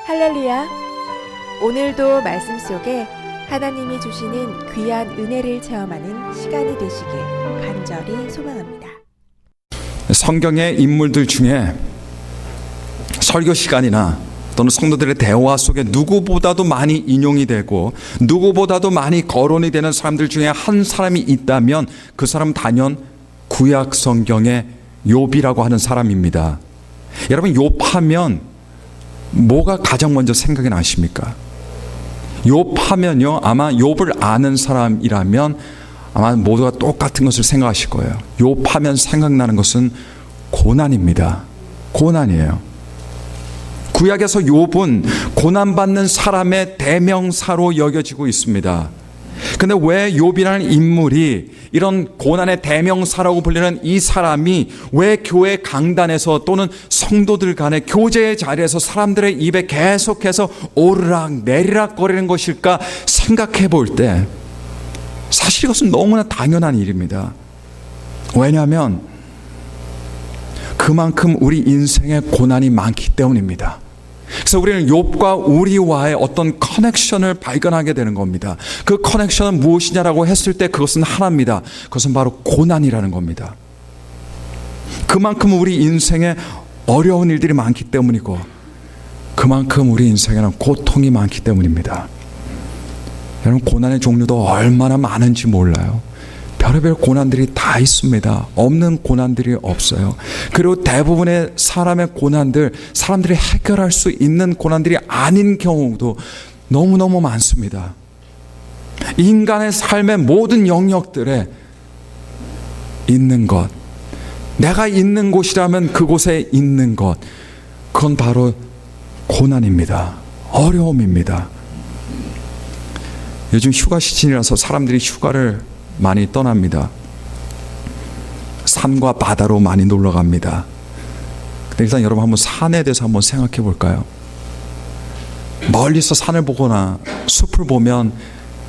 할렐루야! 오늘도 말씀 속에 하나님이 주시는 귀한 은혜를 체험하는 시간이 되시길 간절히 소망합니다. 성경의 인물들 중에 설교 시간이나 또는 성도들의 대화 속에 누구보다도 많이 인용이 되고 누구보다도 많이 거론이 되는 사람들 중에 한 사람이 있다면 그 사람은 단연 구약 성경의 욥이라고 하는 사람입니다. 여러분, 욥하면 뭐가 가장 먼저 생각이 나십니까? 욥하면요, 아마 욥을 아는 사람이라면 아마 모두가 똑같은 것을 생각하실 거예요. 욥하면 생각나는 것은 고난입니다. 고난이에요. 구약에서 욥은 고난받는 사람의 대명사로 여겨지고 있습니다. 근데 왜 욥이라는 인물이 이런 고난의 대명사라고 불리는 이 사람이 왜 교회 강단에서 또는 성도들 간의 교제의 자리에서 사람들의 입에 계속해서 오르락 내리락 거리는 것일까 생각해 볼 때 사실 이것은 너무나 당연한 일입니다. 왜냐하면 그만큼 우리 인생에 고난이 많기 때문입니다. 그래서 우리는 욥과 우리와의 어떤 커넥션을 발견하게 되는 겁니다. 그 커넥션은 무엇이냐라고 했을 때 그것은 하나입니다. 그것은 바로 고난이라는 겁니다. 그만큼 우리 인생에 어려운 일들이 많기 때문이고 그만큼 우리 인생에는 고통이 많기 때문입니다. 여러분, 고난의 종류도 얼마나 많은지 몰라요. 별의별 고난들이 다 있습니다. 없는 고난들이 없어요. 그리고 대부분의 사람의 고난들, 사람들이 해결할 수 있는 고난들이 아닌 경우도 너무너무 많습니다. 인간의 삶의 모든 영역들에 있는 것, 내가 있는 곳이라면 그곳에 있는 것, 그건 바로 고난입니다. 어려움입니다. 요즘 휴가 시즌이라서 사람들이 휴가를 많이 떠납니다. 산과 바다로 많이 놀러 갑니다. 근데 일단 여러분 한번 산에 대해서 한번 생각해 볼까요? 멀리서 산을 보거나 숲을 보면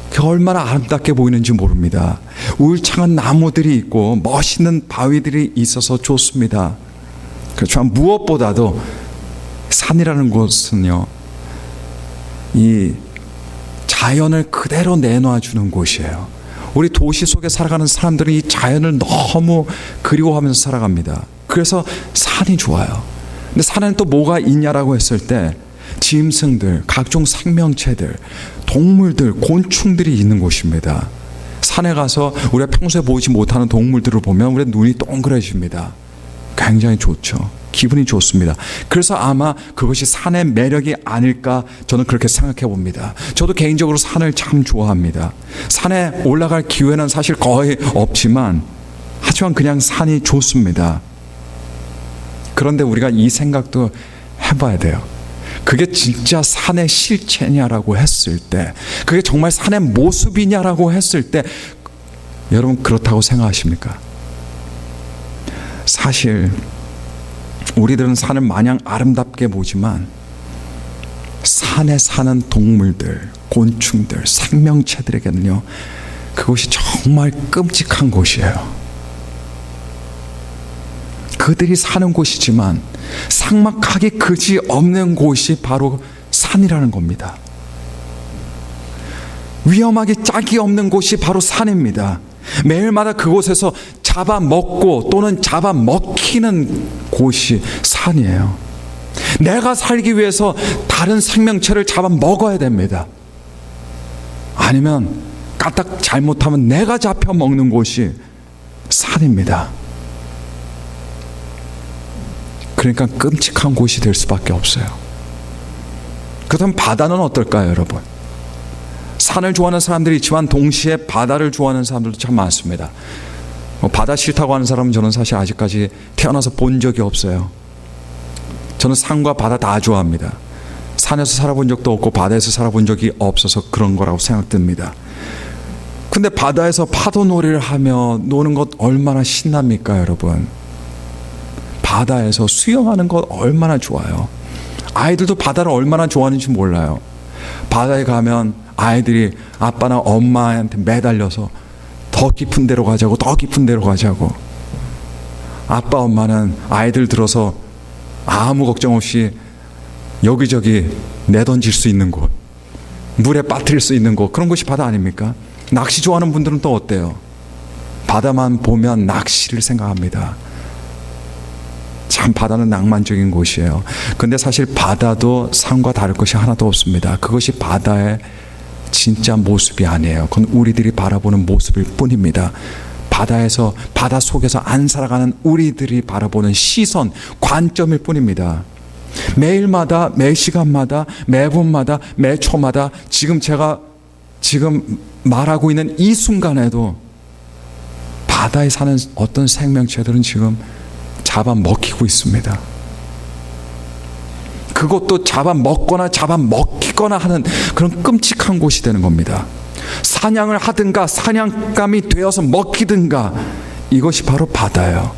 그게 얼마나 아름답게 보이는지 모릅니다. 울창한 나무들이 있고 멋있는 바위들이 있어서 좋습니다. 그렇지만 무엇보다도 산이라는 곳은요, 이 자연을 그대로 내놔 주는 곳이에요. 우리 도시 속에 살아가는 사람들은 이 자연을 너무 그리워하면서 살아갑니다. 그래서 산이 좋아요. 근데 산에는 또 뭐가 있냐라고 했을 때 짐승들, 각종 생명체들, 동물들, 곤충들이 있는 곳입니다. 산에 가서 우리가 평소에 보지 못하는 동물들을 보면 우리 눈이 동그래집니다. 굉장히 좋죠. 기분이 좋습니다. 그래서 아마 그것이 산의 매력이 아닐까 저는 그렇게 생각해 봅니다. 저도 개인적으로 산을 참 좋아합니다. 산에 올라갈 기회는 사실 거의 없지만 하지만 그냥 산이 좋습니다. 그런데 우리가 이 생각도 해봐야 돼요. 그게 진짜 산의 실체냐라고 했을 때, 그게 정말 산의 모습이냐라고 했을 때 여러분 그렇다고 생각하십니까? 사실 우리들은 산을 마냥 아름답게 보지만 산에 사는 동물들, 곤충들, 생명체들에게는요, 그곳이 정말 끔찍한 곳이에요. 그들이 사는 곳이지만 삭막하기 그지 없는 곳이 바로 산이라는 겁니다. 위험하기 짝이 없는 곳이 바로 산입니다. 매일마다 그곳에서 잡아먹고 또는 잡아먹히는 곳이 산이에요. 내가 살기 위해서 다른 생명체를 잡아먹어야 됩니다. 아니면 까딱 잘못하면 내가 잡혀먹는 곳이 산입니다. 그러니까 끔찍한 곳이 될 수밖에 없어요. 그렇다면 바다는 어떨까요, 여러분? 산을 좋아하는 사람들이 있지만 동시에 바다를 좋아하는 사람들도 참 많습니다. 바다 싫다고 하는 사람은 저는 사실 아직까지 태어나서 본 적이 없어요. 저는 산과 바다 다 좋아합니다. 산에서 살아본 적도 없고 바다에서 살아본 적이 없어서 그런 거라고 생각됩니다. 근데 바다에서 파도 놀이를 하며 노는 것 얼마나 신납니까, 여러분? 바다에서 수영하는 것 얼마나 좋아요. 아이들도 바다를 얼마나 좋아하는지 몰라요. 바다에 가면 아이들이 아빠나 엄마한테 매달려서 더 깊은 데로 가자고, 더 깊은 데로 가자고. 아빠 엄마는 아이들 들어서 아무 걱정 없이 여기저기 내던질 수 있는 곳, 물에 빠뜨릴 수 있는 곳, 그런 곳이 바다 아닙니까? 낚시 좋아하는 분들은 또 어때요? 바다만 보면 낚시를 생각합니다. 참 바다는 낭만적인 곳이에요. 근데 사실 바다도 산과 다를 것이 하나도 없습니다. 그것이 바다의 진짜 모습이 아니에요. 그건 우리들이 바라보는 모습일 뿐입니다. 바다에서, 바다 속에서 안 살아가는 우리들이 바라보는 시선, 관점일 뿐입니다. 매일마다, 매 시간마다, 매분마다, 매 초마다, 제가 말하고 있는 이 순간에도 바다에 사는 어떤 생명체들은 지금 잡아먹히고 있습니다. 그것도 잡아먹거나 잡아먹히거나 하는 그런 끔찍한 곳이 되는 겁니다. 사냥을 하든가 사냥감이 되어서 먹히든가, 이것이 바로 바다예요.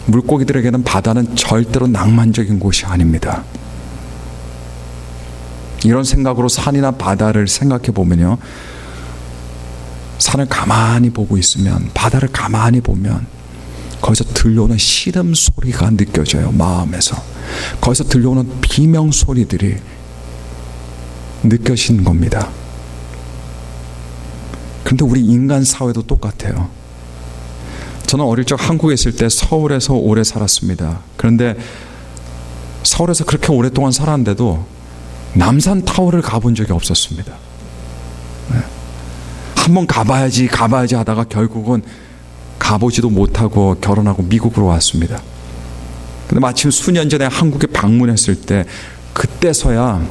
물고기들에게는 바다는 절대로 낭만적인 곳이 아닙니다. 이런 생각으로 산이나 바다를 생각해 보면요, 산을 가만히 보고 있으면, 바다를 가만히 보면 거기서 들려오는 시름 소리가 느껴져요. 마음에서 거기서 들려오는 비명 소리들이 느껴지는 겁니다. 그런데 우리 인간 사회도 똑같아요. 저는 어릴 적 한국에 있을 때 서울에서 오래 살았습니다. 그런데 서울에서 그렇게 오랫동안 살았는데도 남산타워를 가본 적이 없었습니다. 한번 가봐야지 하다가 결국은 가보지도 못하고 결혼하고 미국으로 왔습니다. 근데 마침 수년 전에 한국에 방문했을 때, 그때서야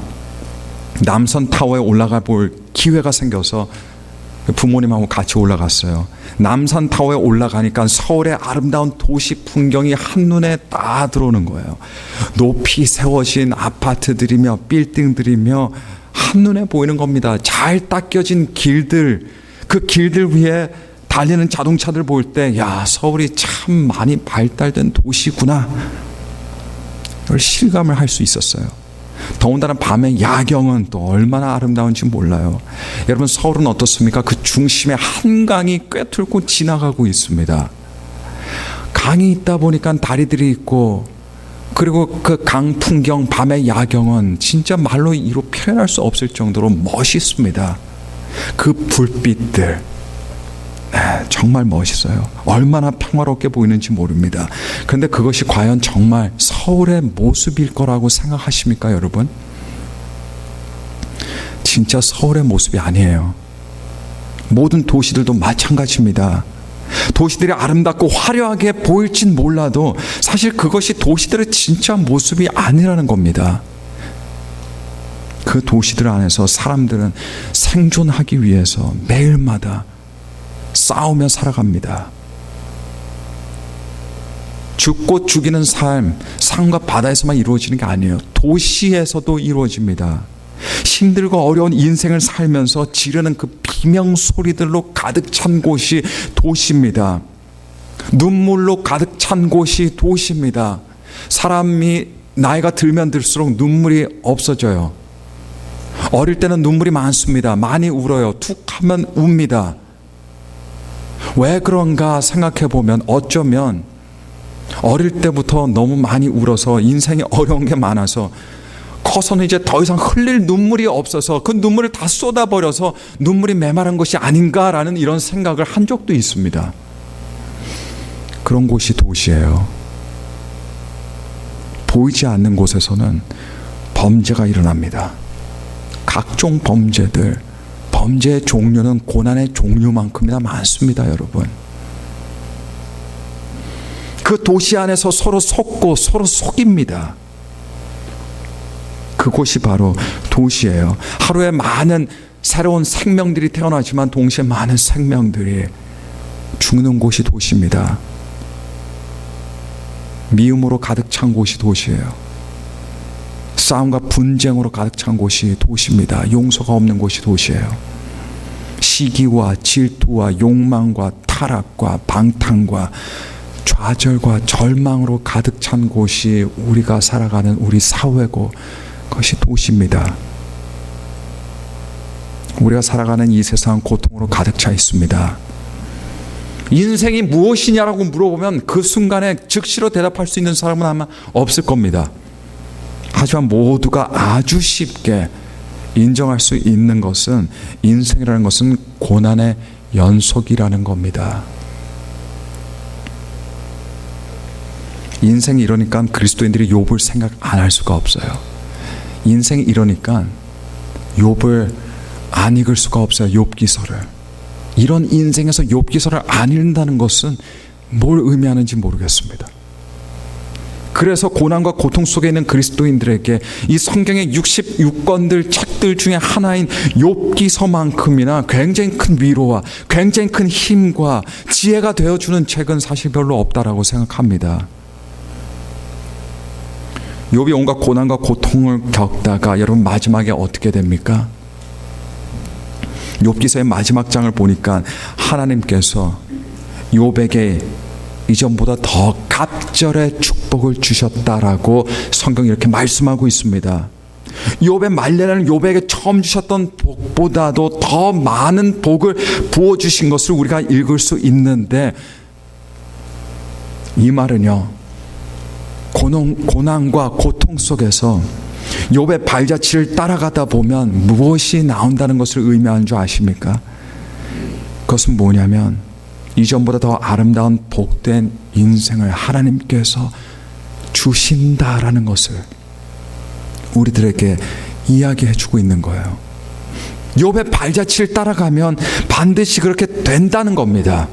남산타워에 올라가 볼 기회가 생겨서 부모님하고 같이 올라갔어요. 남산타워에 올라가니까 서울의 아름다운 도시 풍경이 한눈에 다 들어오는 거예요. 높이 세워진 아파트들이며 빌딩들이며 한눈에 보이는 겁니다. 잘 닦여진 길들, 그 길들 위에 달리는 자동차들 볼 때, 야, 서울이 참 많이 발달된 도시구나, 이걸 실감을 할 수 있었어요. 더군다나 밤의 야경은 또 얼마나 아름다운지 몰라요. 여러분, 서울은 어떻습니까? 그 중심에 한강이 꿰뚫고 지나가고 있습니다. 강이 있다 보니까 다리들이 있고, 그리고 그 강 풍경, 밤의 야경은 진짜 말로 이루 표현할 수 없을 정도로 멋있습니다. 그 불빛들, 정말 멋있어요. 얼마나 평화롭게 보이는지 모릅니다. 그런데 그것이 과연 정말 서울의 모습일 거라고 생각하십니까, 여러분? 진짜 서울의 모습이 아니에요. 모든 도시들도 마찬가지입니다. 도시들이 아름답고 화려하게 보일진 몰라도 사실 그것이 도시들의 진짜 모습이 아니라는 겁니다. 그 도시들 안에서 사람들은 생존하기 위해서 매일마다 싸우며 살아갑니다. 죽고 죽이는 삶, 산과 바다에서만 이루어지는 게 아니에요. 도시에서도 이루어집니다. 힘들고 어려운 인생을 살면서 지르는 그 비명 소리들로 가득 찬 곳이 도시입니다. 눈물로 가득 찬 곳이 도시입니다. 사람이 나이가 들면 들수록 눈물이 없어져요. 어릴 때는 눈물이 많습니다. 많이 울어요. 툭 하면 웁니다. 왜 그런가 생각해 보면 어쩌면 어릴 때부터 너무 많이 울어서 인생이 어려운 게 많아서 커서는 이제 더 이상 흘릴 눈물이 없어서 그 눈물을 다 쏟아버려서 눈물이 메마른 것이 아닌가라는 이런 생각을 한 적도 있습니다. 그런 곳이 도시예요. 보이지 않는 곳에서는 범죄가 일어납니다. 각종 범죄들, 범죄의 종류는 고난의 종류만큼이나 많습니다, 여러분. 그 도시 안에서 서로 속고 서로 속입니다. 그곳이 바로 도시예요. 하루에 많은 새로운 생명들이 태어나지만 동시에 많은 생명들이 죽는 곳이 도시입니다. 미움으로 가득 찬 곳이 도시예요. 싸움과 분쟁으로 가득 찬 곳이 도시입니다. 용서가 없는 곳이 도시예요. 시기와 질투와 욕망과 타락과 방탕과 좌절과 절망으로 가득 찬 곳이 우리가 살아가는 우리 사회고, 그것이 도시입니다. 우리가 살아가는 이 세상은 고통으로 가득 차 있습니다. 인생이 무엇이냐라고 물어보면 그 순간에 즉시로 대답할 수 있는 사람은 아마 없을 겁니다. 하지만 모두가 아주 쉽게 인정할 수 있는 것은 인생이라는 것은 고난의 연속이라는 겁니다. 인생이 이러니까 그리스도인들이 욥을 생각 안 할 수가 없어요. 인생이 이러니까 욥을 안 읽을 수가 없어요. 욥기서를. 이런 인생에서 욥기서를 안 읽는다는 것은 뭘 의미하는지 모르겠습니다. 그래서 고난과 고통 속에 있는 그리스도인들에게 이 성경의 66권들 책들 중에 하나인 욥기서만큼이나 굉장히 큰 위로와 굉장히 큰 힘과 지혜가 되어주는 책은 사실 별로 없다라고 생각합니다. 욥이 온갖 고난과 고통을 겪다가 여러분 마지막에 어떻게 됩니까? 욥기서의 마지막 장을 보니까 하나님께서 욥에게 이전보다 더 갑절의 축복을 주셨다라고 성경이 이렇게 말씀하고 있습니다. 욥의 말년에는 욥에게 처음 주셨던 복보다도 더 많은 복을 부어주신 것을 우리가 읽을 수 있는데, 이 말은요, 고난과 고통 속에서 욥의 발자취를 따라가다 보면 무엇이 나온다는 것을 의미하는 줄 아십니까? 그것은 뭐냐면 이전보다 더 아름다운 복된 인생을 하나님께서 주신다라는 것을 우리들에게 이야기해주고 있는 거예요. 욥의 발자취를 따라가면 반드시 그렇게 된다는 겁니다.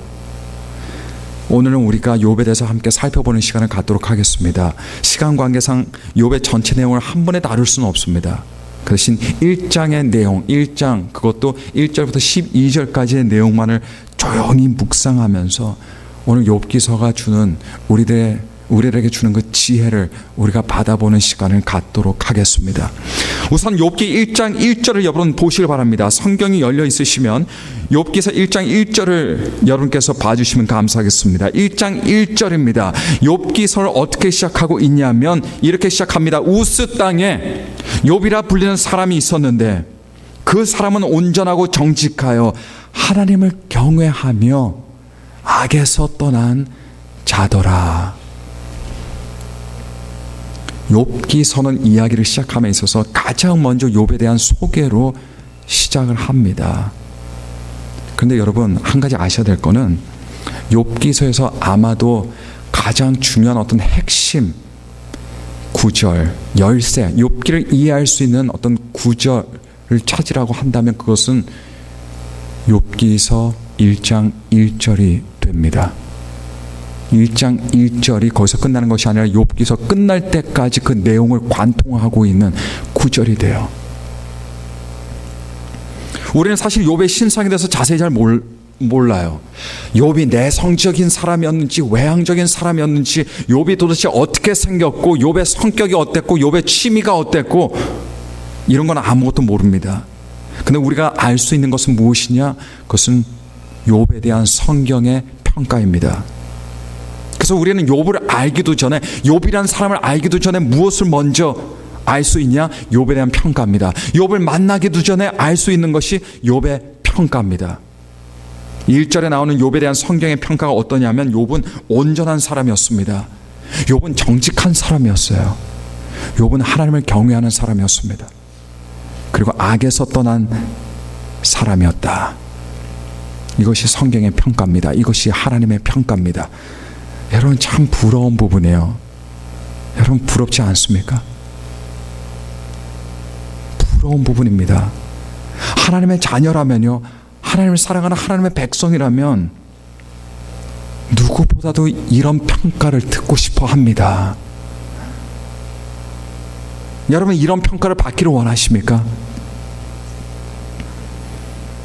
오늘은 우리가 욥에 대해서 함께 살펴보는 시간을 갖도록 하겠습니다. 시간 관계상 욥의 전체 내용을 한 번에 다룰 수는 없습니다. 그 대신 1장의 내용, 1장 그것도 1절부터 12절까지의 내용만을 조용히 묵상하면서 오늘 욥기서가 주는 우리들에게 주는 그 지혜를 우리가 받아보는 시간을 갖도록 하겠습니다. 우선 욥기 1장 1절을 여러분 보시길 바랍니다. 성경이 열려 있으시면 욥기서 1장 1절을 여러분께서 봐주시면 감사하겠습니다. 1장 1절입니다. 욥기서를 어떻게 시작하고 있냐면 이렇게 시작합니다. 우스 땅에 욥이라 불리는 사람이 있었는데 그 사람은 온전하고 정직하여 하나님을 경외하며 악에서 떠난 자더라. 욥기서는 이야기를 시작함에 있어서 가장 먼저 욥에 대한 소개로 시작을 합니다. 그런데 여러분 한 가지 아셔야 될 거는 욥기서에서 아마도 가장 중요한 어떤 핵심 구절, 열쇠, 욥기를 이해할 수 있는 어떤 구절을 찾으라고 한다면 그것은 욥기서 1장 1절이 됩니다. 1장 1절이 거기서 끝나는 것이 아니라 욥기서 끝날 때까지 그 내용을 관통하고 있는 구절이 돼요. 우리는 사실 욥의 신상에 대해서 자세히 잘 몰라요. 욥이 내성적인 사람이었는지 외향적인 사람이었는지, 욥이 도대체 어떻게 생겼고 욥의 성격이 어땠고 욥의 취미가 어땠고 이런 건 아무것도 모릅니다. 근데 우리가 알 수 있는 것은 무엇이냐? 그것은 욥에 대한 성경의 평가입니다. 그래서 우리는 욥을 알기도 전에, 욥이라는 사람을 알기도 전에 무엇을 먼저 알 수 있냐? 욥에 대한 평가입니다. 욥을 만나기도 전에 알 수 있는 것이 욥의 평가입니다. 1절에 나오는 욥에 대한 성경의 평가가 어떠냐면 욥은 온전한 사람이었습니다. 욥은 정직한 사람이었어요. 욥은 하나님을 경외하는 사람이었습니다. 그리고 악에서 떠난 사람이었다. 이것이 성경의 평가입니다. 이것이 하나님의 평가입니다. 여러분 참 부러운 부분이에요. 여러분 부럽지 않습니까? 부러운 부분입니다. 하나님의 자녀라면요, 하나님을 사랑하는 하나님의 백성이라면 누구보다도 이런 평가를 듣고 싶어 합니다. 여러분 이런 평가를 받기를 원하십니까?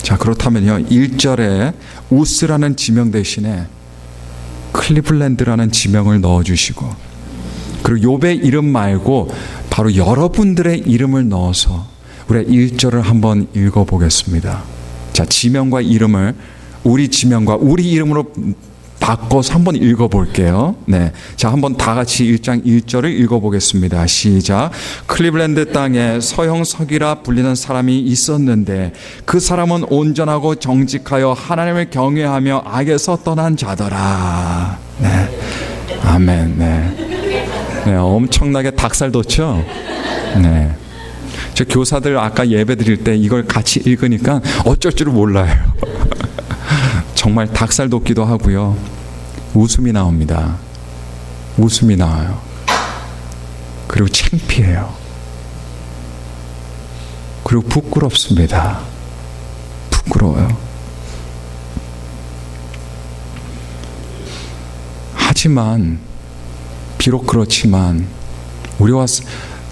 자, 그렇다면요 1절에 우스라는 지명 대신에 클리블랜드라는 지명을 넣어주시고, 그리고 욥의 이름 말고 바로 여러분들의 이름을 넣어서 우리 1절을 한번 읽어보겠습니다. 자, 지명과 이름을 우리 지명과 우리 이름으로 바꿔서 한번 읽어볼게요. 네, 자, 한번 다 같이 1장 1절을 읽어보겠습니다. 시작. 클리블랜드 땅에 서형석이라 불리는 사람이 있었는데 그 사람은 온전하고 정직하여 하나님을 경외하며 악에서 떠난 자더라. 네, 아멘. 네, 네, 엄청나게 닭살 돋죠? 네. 저 교사들 아까 예배 드릴 때 이걸 같이 읽으니까 어쩔 줄을 몰라요. 정말 닭살 돋기도 하고요. 웃음이 나옵니다. 웃음이 나와요. 그리고 창피해요. 그리고 부끄럽습니다. 부끄러워요. 하지만 비록 그렇지만 우리와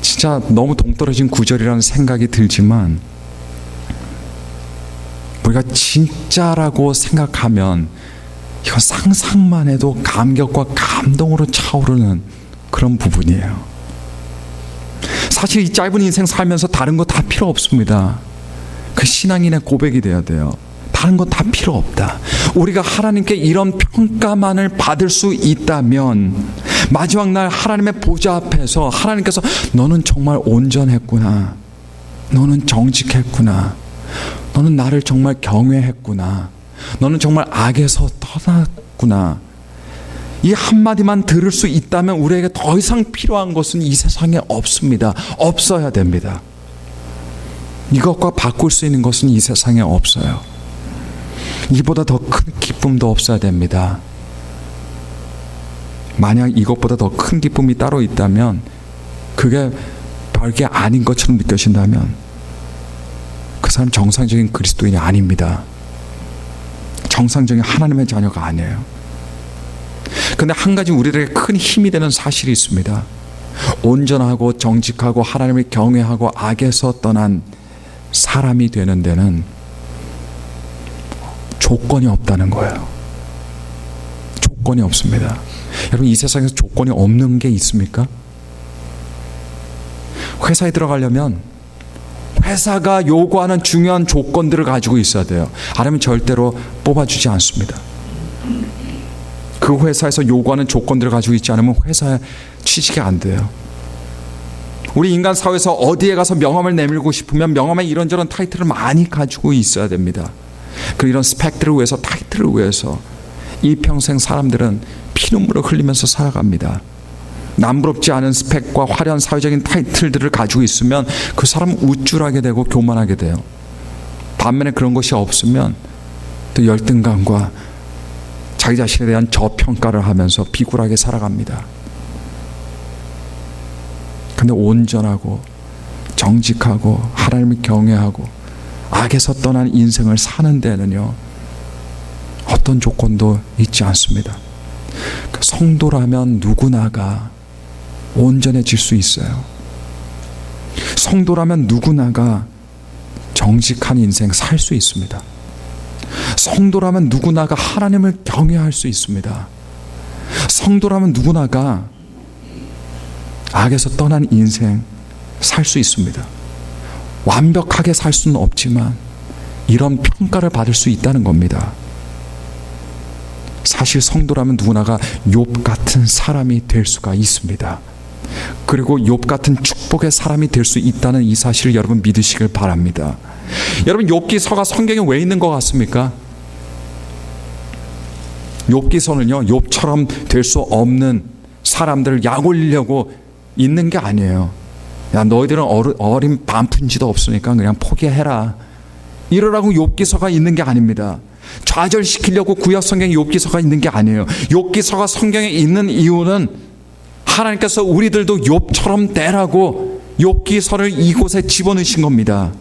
진짜 너무 동떨어진 구절이라는 생각이 들지만 우리가 진짜라고 생각하면 이건 상상만 해도 감격과 감동으로 차오르는 그런 부분이에요. 사실 이 짧은 인생 살면서 다른 거 다 필요 없습니다. 그 신앙인의 고백이 돼야 돼요. 다른 거 다 필요 없다. 우리가 하나님께 이런 평가만을 받을 수 있다면 마지막 날 하나님의 보좌 앞에서 하나님께서 너는 정말 온전했구나. 너는 정직했구나. 너는 나를 정말 경외했구나. 너는 정말 악에서 떠났구나. 이 한마디만 들을 수 있다면 우리에게 더 이상 필요한 것은 이 세상에 없습니다. 없어야 됩니다. 이것과 바꿀 수 있는 것은 이 세상에 없어요. 이보다 더 큰 기쁨도 없어야 됩니다. 만약 이것보다 더 큰 기쁨이 따로 있다면 그게 별게 아닌 것처럼 느껴진다면 그 사람 정상적인 그리스도인이 아닙니다. 정상적인 하나님의 자녀가 아니에요. 그런데 한 가지 우리들에게 큰 힘이 되는 사실이 있습니다. 온전하고 정직하고 하나님을 경외하고 악에서 떠난 사람이 되는 데는 조건이 없다는 거예요. 조건이 없습니다. 여러분, 이 세상에서 조건이 없는 게 있습니까? 회사에 들어가려면 회사가 요구하는 중요한 조건들을 가지고 있어야 돼요. 아니면 절대로 뽑아주지 않습니다. 그 회사에서 요구하는 조건들을 가지고 있지 않으면 회사에 취직이 안 돼요. 우리 인간 사회에서 어디에 가서 명함을 내밀고 싶으면 명함에 이런저런 타이틀을 많이 가지고 있어야 됩니다. 그리고 이런 스펙들을 위해서, 타이틀을 위해서 이 평생 사람들은 피눈물을 흘리면서 살아갑니다. 남부럽지 않은 스펙과 화려한 사회적인 타이틀들을 가지고 있으면 그 사람은 우쭐하게 되고 교만하게 돼요. 반면에 그런 것이 없으면 또 열등감과 자기 자신에 대한 저평가를 하면서 비굴하게 살아갑니다. 근데 온전하고 정직하고 하나님을 경외하고 악에서 떠난 인생을 사는 데는요, 어떤 조건도 있지 않습니다. 성도라면 누구나가 온전해질 수 있어요. 성도라면 누구나가 정직한 인생 살 수 있습니다. 성도라면 누구나가 하나님을 경외할 수 있습니다. 성도라면 누구나가 악에서 떠난 인생 살 수 있습니다. 완벽하게 살 수는 없지만 이런 평가를 받을 수 있다는 겁니다. 사실 성도라면 누구나가 욥 같은 사람이 될 수가 있습니다. 그리고 욥 같은 축복의 사람이 될 수 있다는 이 사실을 여러분 믿으시길 바랍니다. 여러분, 욥기서가 성경에 왜 있는 것 같습니까? 욥기서는요, 욥처럼 될 수 없는 사람들을 약올리려고 있는 게 아니에요. 야, 너희들은 어린 반푼지도 없으니까 그냥 포기해라, 이러라고 욥기서가 있는 게 아닙니다. 좌절시키려고 구약 성경에 욥기서가 있는 게 아니에요. 욥기서가 성경에 있는 이유는 하나님께서 우리들도 욥처럼 되라고 욥기서를 이곳에 집어넣으신 겁니다.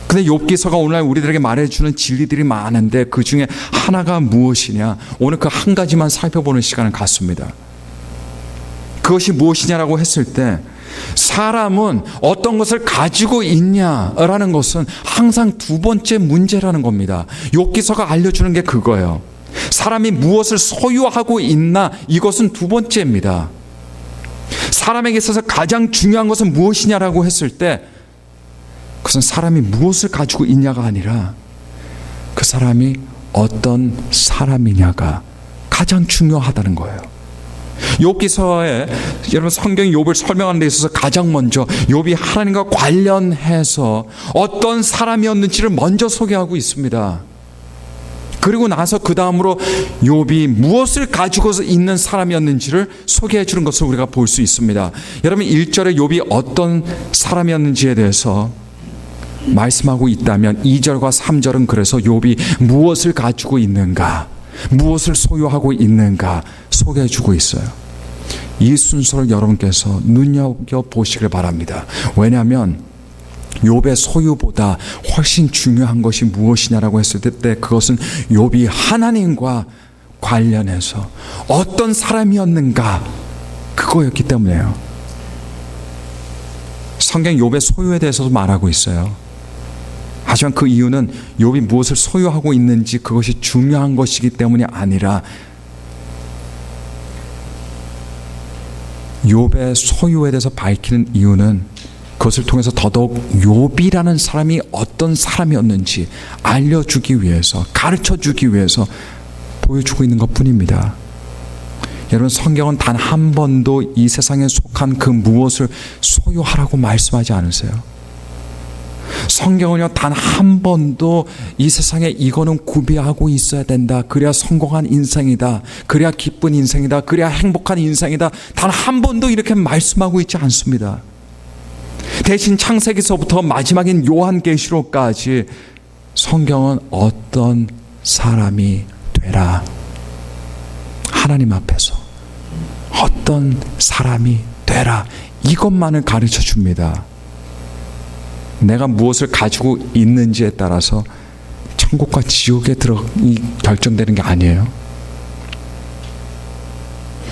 근데 욥기서가 오늘날 우리들에게 말해주는 진리들이 많은데 그 중에 하나가 무엇이냐? 오늘 그 한 가지만 살펴보는 시간을 갖습니다. 그것이 무엇이냐라고 했을 때, 사람은 어떤 것을 가지고 있냐라는 것은 항상 두 번째 문제라는 겁니다. 욥기서가 알려주는 게 그거예요. 사람이 무엇을 소유하고 있나, 이것은 두 번째입니다. 사람에게 있어서 가장 중요한 것은 무엇이냐라고 했을 때, 그것은 사람이 무엇을 가지고 있냐가 아니라 그 사람이 어떤 사람이냐가 가장 중요하다는 거예요. 욥기서에 여러분, 성경이 욥을 설명하는 데 있어서 가장 먼저 욥이 하나님과 관련해서 어떤 사람이었는지를 먼저 소개하고 있습니다. 그리고 나서 그 다음으로 욥이 무엇을 가지고 있는 사람이었는지를 소개해 주는 것을 우리가 볼 수 있습니다. 여러분 1절에 욥이 어떤 사람이었는지에 대해서 말씀하고 있다면 2절과 3절은 그래서 욥이 무엇을 가지고 있는가, 무엇을 소유하고 있는가 소개해 주고 있어요. 이 순서를 여러분께서 눈여겨보시길 바랍니다. 왜냐하면 욥의 소유보다 훨씬 중요한 것이 무엇이냐라고 했을 때 그것은 욥이 하나님과 관련해서 어떤 사람이었는가 그거였기 때문에요. 성경 욥의 소유에 대해서도 말하고 있어요. 하지만 그 이유는 욥이 무엇을 소유하고 있는지 그것이 중요한 것이기 때문이 아니라 욥의 소유에 대해서 밝히는 이유는 그것을 통해서 더더욱 욥이라는 사람이 어떤 사람이었는지 알려주기 위해서, 가르쳐주기 위해서 보여주고 있는 것뿐입니다. 여러분 성경은 단 한 번도 이 세상에 속한 그 무엇을 소유하라고 말씀하지 않으세요. 성경은요 단 한 번도 이 세상에 이거는 구비하고 있어야 된다, 그래야 성공한 인생이다, 그래야 기쁜 인생이다, 그래야 행복한 인생이다, 단 한 번도 이렇게 말씀하고 있지 않습니다. 대신 창세기서부터 마지막인 요한계시록까지 성경은 어떤 사람이 되라, 하나님 앞에서 어떤 사람이 되라, 이것만을 가르쳐 줍니다. 내가 무엇을 가지고 있는지에 따라서 천국과 지옥에 결정되는 게 아니에요.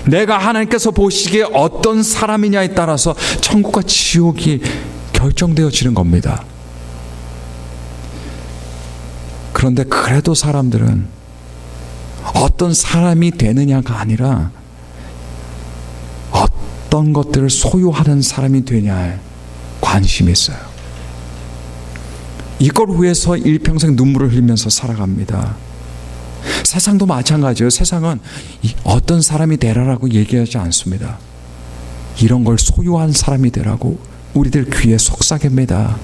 내가 하나님께서 보시기에 어떤 사람이냐에 따라서 천국과 지옥이 결정되어지는 겁니다. 그런데 그래도 사람들은 어떤 사람이 되느냐가 아니라 어떤 것들을 소유하는 사람이 되냐에 관심이 있어요. 이걸 위해서 일평생 눈물을 흘리면서 살아갑니다. 세상도 마찬가지예요. 세상은 어떤 사람이 되라라고 얘기하지 않습니다. 이런 걸 소유한 사람이 되라고 우리들 귀에 속삭입니다.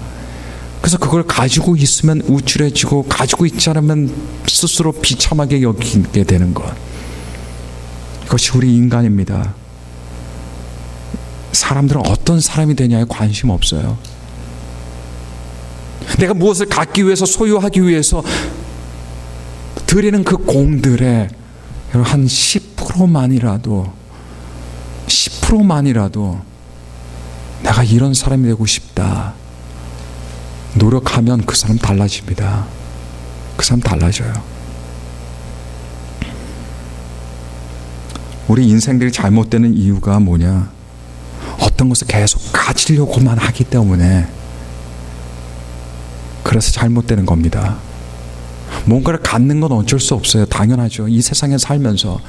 그래서 그걸 가지고 있으면 우쭐해지고 가지고 있지 않으면 스스로 비참하게 여기게 되는 것. 이것이 우리 인간입니다. 사람들은 어떤 사람이 되냐에 관심 없어요. 내가 무엇을 갖기 위해서, 소유하기 위해서 드리는 그 공들의 한 10%만이라도 내가 이런 사람이 되고 싶다 노력하면 그 사람 달라집니다. 그 사람 달라져요. 우리 인생들이 잘못되는 이유가 뭐냐? 어떤 것을 계속 가지려고만 하기 때문에 그래서 잘못되는 겁니다. 뭔가를 갖는 건 어쩔 수 없어요. 당연하죠. 이 세상에 살면서.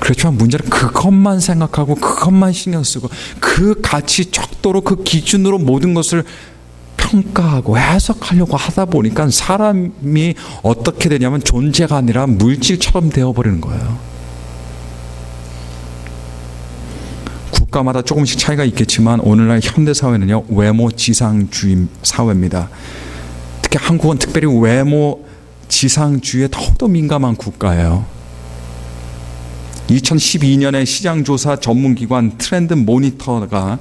그렇지만 문제는 그것만 생각하고 그것만 신경 쓰고 그 가치 척도로 그 기준으로 모든 것을 평가하고 해석하려고 하다 보니까 사람이 어떻게 되냐면 존재가 아니라 물질처럼 되어버리는 거예요. 국가마다 조금씩 차이가 있겠지만 오늘날 현대사회는요 외모지상주의 사회입니다. 특히 한국은 특별히 외모 지상주의에 더욱더 민감한 국가예요. 2012년에 시장조사 전문기관 트렌드 모니터가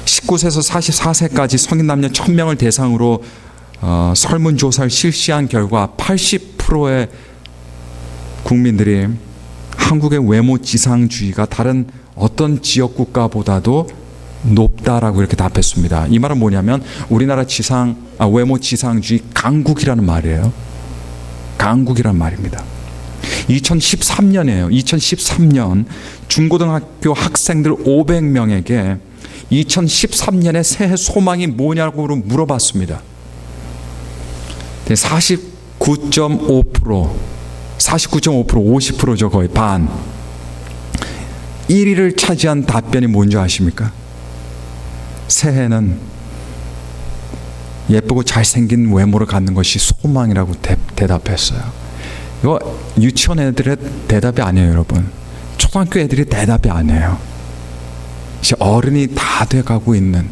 19세에서 44세까지 성인 남녀 1000명을 대상으로 설문조사를 실시한 결과 80%의 국민들이 한국의 외모 지상주의가 다른 어떤 지역 국가보다도 높다라고 이렇게 답했습니다. 이 말은 뭐냐면 우리나라 외모 지상주의 강국이라는 말이에요. 강국이란 말입니다. 2013년이에요. 2013년 중고등학교 학생들 500명에게 2013년의 새해 소망이 뭐냐고 물어봤습니다. 49.5%, 50%죠. 거의 반. 1위를 차지한 답변이 뭔지 아십니까? 새해는 예쁘고 잘생긴 외모를 갖는 것이 소망이라고 대답했어요. 이거 유치원 애들의 대답이 아니에요, 여러분. 초등학교 애들이 대답이 아니에요. 이제 어른이 다 돼가고 있는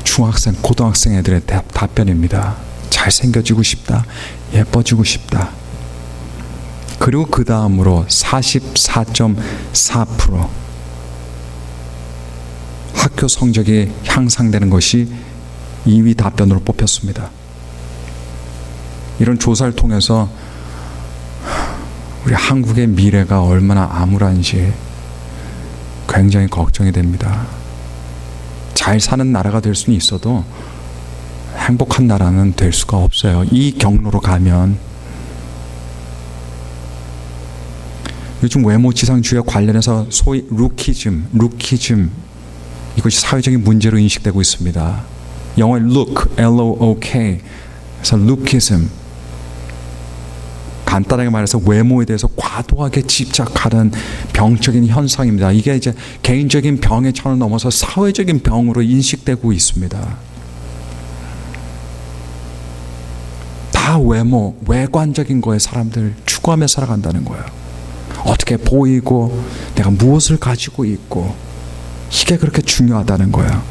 중학생, 고등학생 애들의 답변입니다. 잘생겨지고 싶다, 예뻐지고 싶다. 그리고 그 다음으로 44.4% 학교 성적이 향상되는 것이 2위 답변으로 뽑혔습니다. 이런 조사를 통해서 우리 한국의 미래가 얼마나 암울한지 굉장히 걱정이 됩니다. 잘 사는 나라가 될 수는 있어도 행복한 나라는 될 수가 없어요. 이 경로로 가면. 요즘 외모지상주의와 관련해서 소위 루키즘 이것이 사회적인 문제로 인식되고 있습니다. 영어의 look, L-O-O-K 그래서 루키즘, 간단하게 말해서 외모에 대해서 과도하게 집착하는 병적인 현상입니다. 이게 이제 개인적인 병의 차원을 넘어서 사회적인 병으로 인식되고 있습니다. 다 외모, 외관적인 거에 사람들 추구하며 살아간다는 거예요. 어떻게 보이고 내가 무엇을 가지고 있고 이게 그렇게 중요하다는 거예요.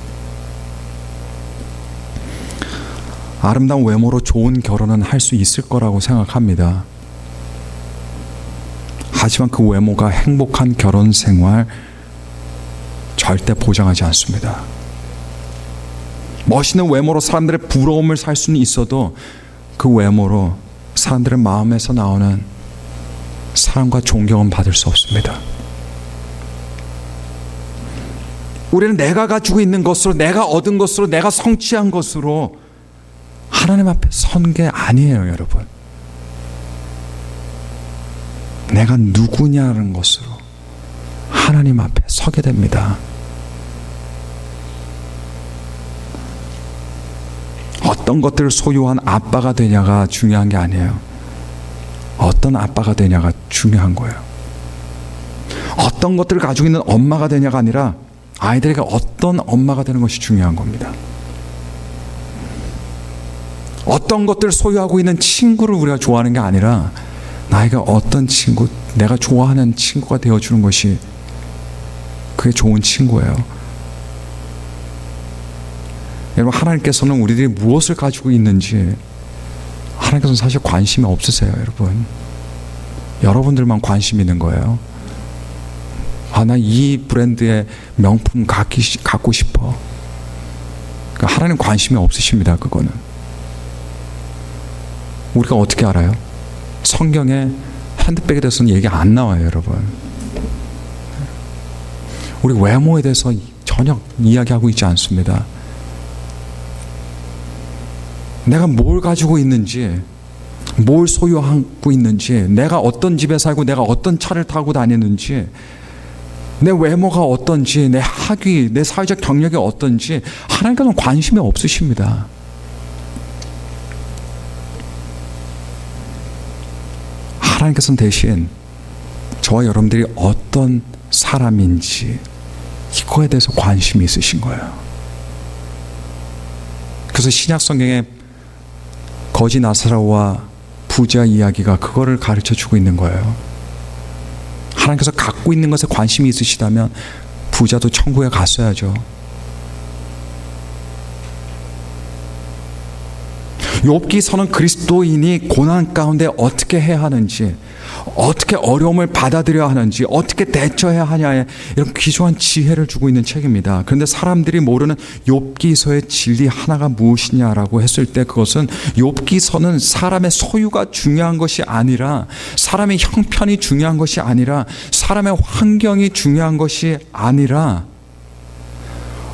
아름다운 외모로 좋은 결혼은 할 수 있을 거라고 생각합니다. 하지만 그 외모가 행복한 결혼 생활 절대 보장하지 않습니다. 멋있는 외모로 사람들의 부러움을 살 수는 있어도 그 외모로 사람들의 마음에서 나오는 사랑과 존경은 받을 수 없습니다. 우리는 내가 가지고 있는 것으로, 내가 얻은 것으로, 내가 성취한 것으로 하나님 앞에 선 게 아니에요, 여러분. 내가 누구냐는 것으로 하나님 앞에 서게 됩니다. 어떤 것들을 소유한 아빠가 되냐가 중요한 게 아니에요. 어떤 아빠가 되냐가 중요한 거예요. 어떤 것들을 가지고 있는 엄마가 되냐가 아니라 아이들에게 어떤 엄마가 되는 것이 중요한 겁니다. 어떤 것들을 소유하고 있는 친구를 우리가 좋아하는 게 아니라 나에게 어떤 친구, 내가 좋아하는 친구가 되어주는 것이 그게 좋은 친구예요. 여러분, 하나님께서는 우리들이 무엇을 가지고 있는지 하나님께서는 사실 관심이 없으세요, 여러분. 여러분들만 관심 있는 거예요. 나 이 브랜드의 명품 갖고 싶어. 그러니까 하나님 관심이 없으십니다, 그거는. 우리가 어떻게 알아요? 성경에 핸드백에 대해서는 얘기 안 나와요, 여러분. 우리 외모에 대해서 전혀 이야기하고 있지 않습니다. 내가 뭘 가지고 있는지, 뭘 소유하고 있는지, 내가 어떤 집에 살고 내가 어떤 차를 타고 다니는지, 내 외모가 어떤지, 내 학위, 내 사회적 경력이 어떤지 하나님께서는 관심이 없으십니다. 하나님께서는 대신 저와 여러분들이 어떤 사람인지 이거에 대해서 관심이 있으신 거예요. 그래서 신약 성경에 거지 나사로와 부자 이야기가 그거를 가르쳐 주고 있는 거예요. 하나님께서 갖고 있는 것에 관심이 있으시다면 부자도 천국에 갔어야죠. 욥기서는 그리스도인이 고난 가운데 어떻게 해야 하는지, 어떻게 어려움을 받아들여야 하는지, 어떻게 대처해야 하냐에 이런 귀중한 지혜를 주고 있는 책입니다. 그런데 사람들이 모르는 욥기서의 진리 하나가 무엇이냐라고 했을 때 그것은 욥기서는 사람의 소유가 중요한 것이 아니라, 사람의 형편이 중요한 것이 아니라, 사람의 환경이 중요한 것이 아니라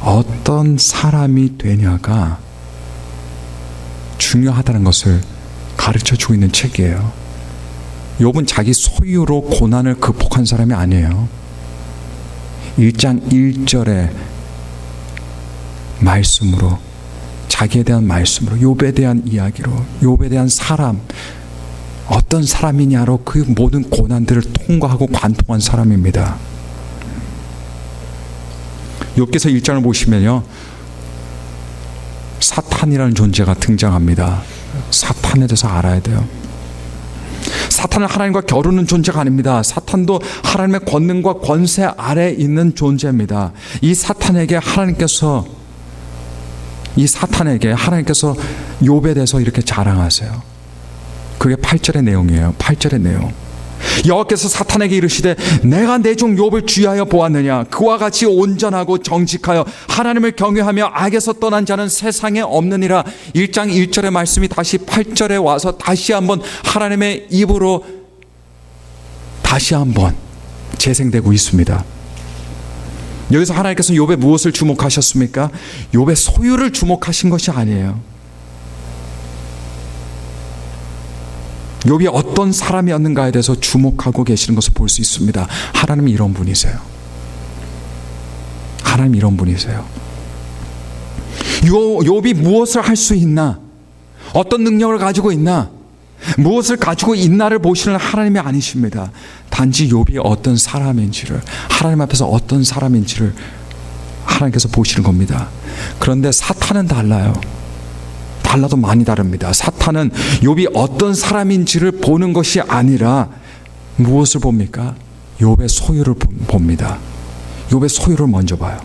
어떤 사람이 되냐가 중요하다는 것을 가르쳐 주고 있는 책이에요. 욥은 자기 소유로 고난을 극복한 사람이 아니에요. 1장 1절의 말씀으로, 자기에 대한 말씀으로, 욥에 대한 이야기로, 욥에 대한 사람, 어떤 사람이냐로 그 모든 고난들을 통과하고 관통한 사람입니다. 욥기서 1장을 보시면요, 사탄이라는 존재가 등장합니다. 사탄에 대해서 알아야 돼요. 사탄은 하나님과 겨루는 존재가 아닙니다. 사탄도 하나님의 권능과 권세 아래에 있는 존재입니다. 이 사탄에게 하나님께서 욥에 대해서 이렇게 자랑하세요. 그게 8절의 내용이에요. 8절의 내용. 여호와께서 사탄에게 이르시되 내가 내 종 욥을 주의하여 보았느냐. 그와 같이 온전하고 정직하여 하나님을 경외하며 악에서 떠난 자는 세상에 없느니라. 1장 1절의 말씀이 다시 8절에 와서 다시 한번 하나님의 입으로 다시 한번 재생되고 있습니다. 여기서 하나님께서 욥의 무엇을 주목하셨습니까? 욥의 소유를 주목하신 것이 아니에요. 욥이 어떤 사람이었는가에 대해서 주목하고 계시는 것을 볼 수 있습니다. 하나님이 이런 분이세요. 하나님이 이런 분이세요. 욥이 무엇을 할 수 있나? 어떤 능력을 가지고 있나? 무엇을 가지고 있나를 보시는 하나님이 아니십니다. 단지 욥이 어떤 사람인지를, 하나님 앞에서 어떤 사람인지를 하나님께서 보시는 겁니다. 그런데 사탄은 달라요. 달라도 많이 다릅니다. 사탄은 욥이 어떤 사람인지를 보는 것이 아니라 무엇을 봅니까? 욥의 소유를 봅니다. 욥의 소유를 먼저 봐요.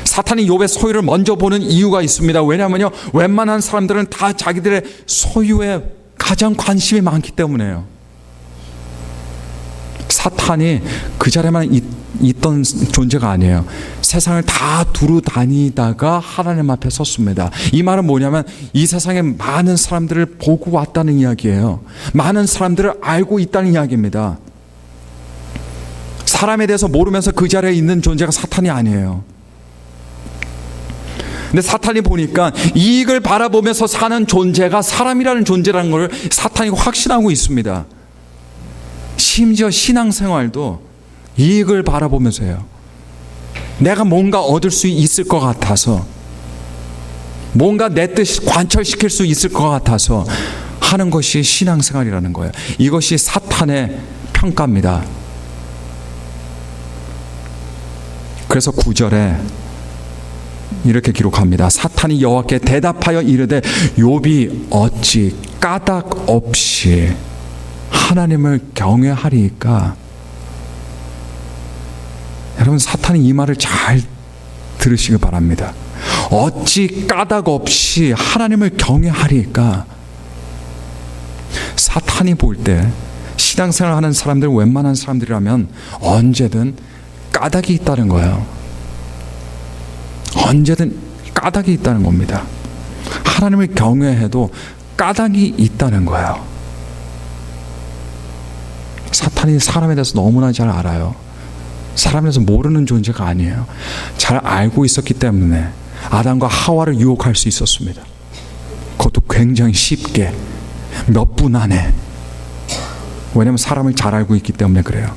사탄이 욥의 소유를 먼저 보는 이유가 있습니다. 왜냐하면요, 웬만한 사람들은 다 자기들의 소유에 가장 관심이 많기 때문에요. 사탄이 그 자리에만 있던 존재가 아니에요. 세상을 다 두루 다니다가 하나님 앞에 섰습니다. 이 말은 뭐냐면 이 세상에 많은 사람들을 보고 왔다는 이야기예요. 많은 사람들을 알고 있다는 이야기입니다. 사람에 대해서 모르면서 그 자리에 있는 존재가 사탄이 아니에요. 근데 사탄이 보니까 이익을 바라보면서 사는 존재가 사람이라는 존재라는 걸 사탄이 확신하고 있습니다. 심지어 신앙생활도 이익을 바라보면서 해요. 내가 뭔가 얻을 수 있을 것 같아서, 뭔가 내 뜻 관철시킬 수 있을 것 같아서 하는 것이 신앙생활이라는 거예요. 이것이 사탄의 평가입니다. 그래서 9절에 이렇게 기록합니다. 사탄이 여호와께 대답하여 이르되 욥이 어찌 까닭 없이 하나님을 경외하리이까. 여러분, 사탄이 이 말을 잘 들으시기 바랍니다. 어찌 까닭 없이 하나님을 경외하리이까. 사탄이 볼 때 신앙생활 하는 사람들, 웬만한 사람들이라면 언제든 까닭이 있다는 거예요. 언제든 까닭이 있다는 겁니다. 하나님을 경외해도 까닭이 있다는 거예요. 사탄이 사람에 대해서 너무나 잘 알아요. 사람에 대해서 모르는 존재가 아니에요. 잘 알고 있었기 때문에 아담과 하와를 유혹할 수 있었습니다. 그것도 굉장히 쉽게, 몇 분 안에. 왜냐하면 사람을 잘 알고 있기 때문에 그래요.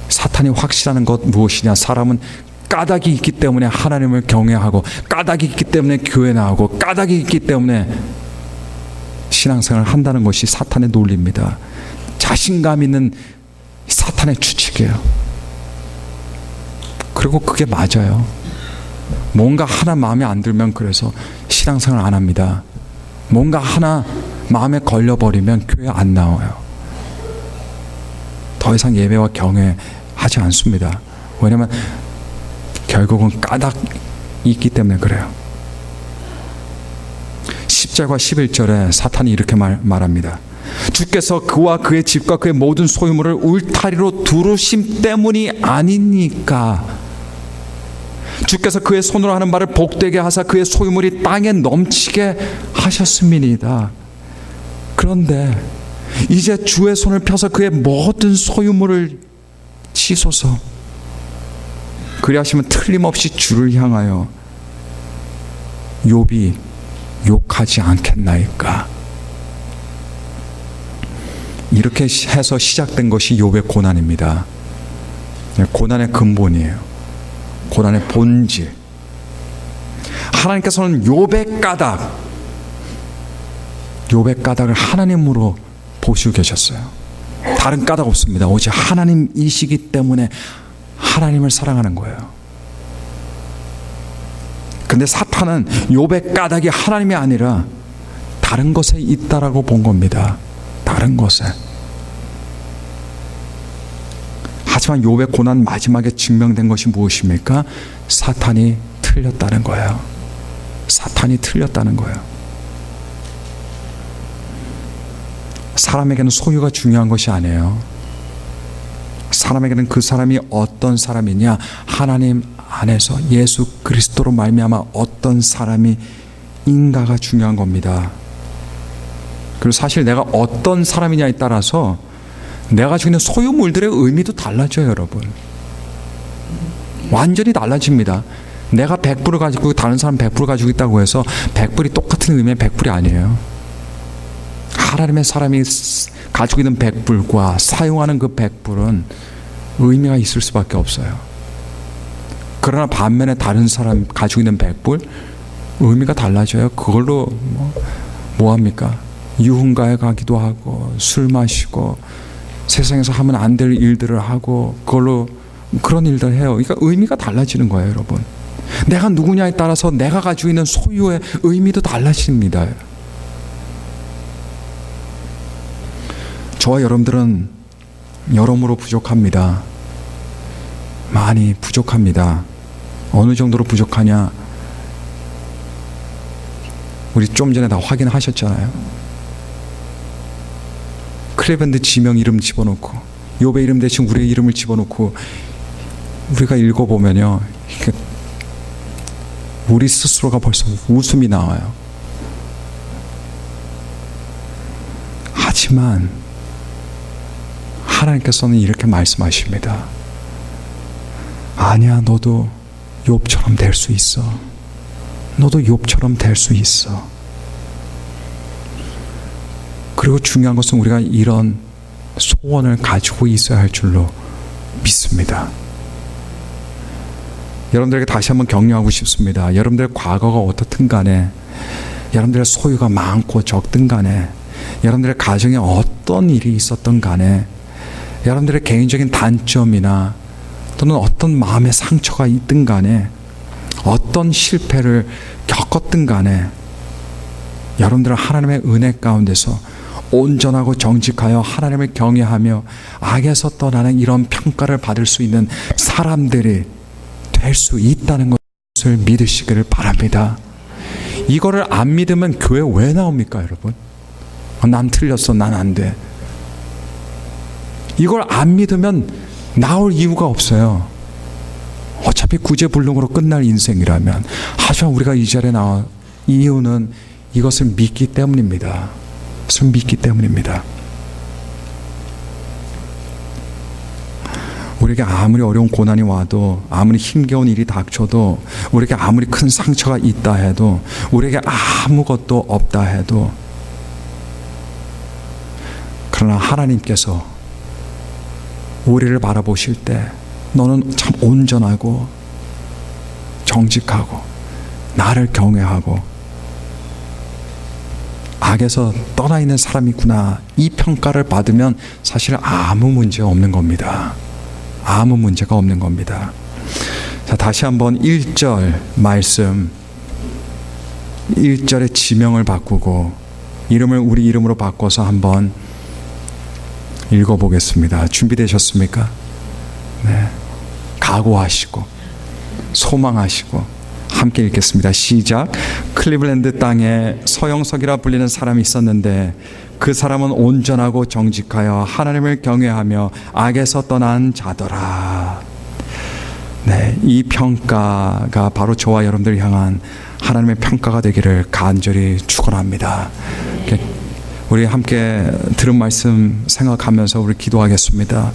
사탄이 확신하는 것 무엇이냐? 사람은 까닭이 있기 때문에 하나님을 경외하고, 까닭이 있기 때문에 교회 나오고, 까닭이 있기 때문에 신앙생활을 한다는 것이 사탄의 논리입니다. 자신감 있는 사탄의 추측이에요. 그리고 그게 맞아요. 뭔가 하나 마음에 안 들면 그래서 신앙생활 안 합니다. 뭔가 하나 마음에 걸려버리면 교회 안 나와요. 더 이상 예배와 경외하지 않습니다. 왜냐하면 결국은 까닭이 있기 때문에 그래요. 10절과 11절에 사탄이 이렇게 말합니다. 주께서 그와 그의 집과 그의 모든 소유물을 울타리로 두르심 때문이 아니니까. 주께서 그의 손으로 하는 말을 복되게 하사 그의 소유물이 땅에 넘치게 하셨음이니이다. 그런데 이제 주의 손을 펴서 그의 모든 소유물을 치소서. 그리하시면 틀림없이 주를 향하여 욥이 욕하지 않겠나이까. 이렇게 해서 시작된 것이 욥의 고난입니다. 고난의 근본이에요. 고난의 본질. 하나님께서는 욥의 까닭을 하나님으로 보시고 계셨어요. 다른 까닭 없습니다. 오직 하나님이시기 때문에 하나님을 사랑하는 거예요. 근데 사탄은 욥의 까닭이 하나님이 아니라 다른 것에 있다라고 본 겁니다. 다른 것에. 하지만 욥의 고난 마지막에 증명된 것이 무엇입니까? 사탄이 틀렸다는 거예요. 사탄이 틀렸다는 거예요. 사람에게는 소유가 중요한 것이 아니에요. 사람에게는 그 사람이 어떤 사람이냐, 하나님 안에서 예수 그리스도로 말미암아 어떤 사람이 인가가 중요한 겁니다. 그리고 사실 내가 어떤 사람이냐에 따라서 내가 가지고 있는 소유물들의 의미도 달라져요, 여러분. 완전히 달라집니다. 내가 100불을 가지고 다른 사람 100불을 가지고 있다고 해서 100불이 똑같은 의미의 100불이 아니에요. 하나님의 사람이 가지고 있는 100불과 사용하는 그 100불은 의미가 있을 수밖에 없어요. 그러나 반면에 다른 사람 가지고 있는 100불 의미가 달라져요. 그걸로 뭐 합니까? 유흥가에 가기도 하고 술 마시고 세상에서 하면 안 될 일들을 하고 그걸로 그런 일들을 해요. 그러니까 의미가 달라지는 거예요, 여러분. 내가 누구냐에 따라서 내가 가지고 있는 소유의 의미도 달라집니다. 저와 여러분들은 여러모로 부족합니다. 많이 부족합니다. 어느 정도로 부족하냐? 우리 좀 전에 다 확인하셨잖아요. 클리밴드 지명 이름 집어넣고 욥의 이름 대신 우리의 이름을 집어넣고 우리가 읽어보면요, 우리 스스로가 벌써 웃음이 나와요. 하지만 하나님께서는 이렇게 말씀하십니다. 아니야, 너도 욥처럼 될 수 있어. 너도 욥처럼 될 수 있어. 그리고 중요한 것은 우리가 이런 소원을 가지고 있어야 할 줄로 믿습니다. 여러분들에게 다시 한번 격려하고 싶습니다. 여러분들의 과거가 어떻든 간에, 여러분들의 소유가 많고 적든 간에, 여러분들의 가정에 어떤 일이 있었던 간에, 여러분들의 개인적인 단점이나 또는 어떤 마음의 상처가 있든 간에, 어떤 실패를 겪었든 간에, 여러분들은 하나님의 은혜 가운데서 온전하고 정직하여 하나님을 경외하며 악에서 떠나는 이런 평가를 받을 수 있는 사람들이 될 수 있다는 것을 믿으시기를 바랍니다. 이거를 안 믿으면 교회 왜 나옵니까, 여러분? 난 틀렸어, 난 안 돼. 이걸 안 믿으면 나올 이유가 없어요. 어차피 구제불능으로 끝날 인생이라면. 하지만 우리가 이 자리에 나와 이유는 이것을 믿기 때문입니다. 그것을 믿기 때문입니다. 우리에게 아무리 어려운 고난이 와도, 아무리 힘겨운 일이 닥쳐도, 우리에게 아무리 큰 상처가 있다 해도, 우리에게 아무것도 없다 해도, 그러나 하나님께서 우리를 바라보실 때 너는 참 온전하고 정직하고 나를 경외하고 악에서 떠나 있는 사람이구나, 이 평가를 받으면 사실 아무 문제 없는 겁니다. 아무 문제가 없는 겁니다. 자, 다시 한번 1절 말씀, 1절의 지명을 바꾸고 이름을 우리 이름으로 바꿔서 한번 읽어보겠습니다. 준비되셨습니까? 네. 각오하시고 소망하시고 함께 읽겠습니다. 시작. 클리블랜드 땅에 서영석이라 불리는 사람이 있었는데 그 사람은 온전하고 정직하여 하나님을 경외하며 악에서 떠난 자더라. 네, 이 평가가 바로 저와 여러분들 향한 하나님의 평가가 되기를 간절히 축원합니다. 우리 함께 들은 말씀 생각하면서 우리 기도하겠습니다.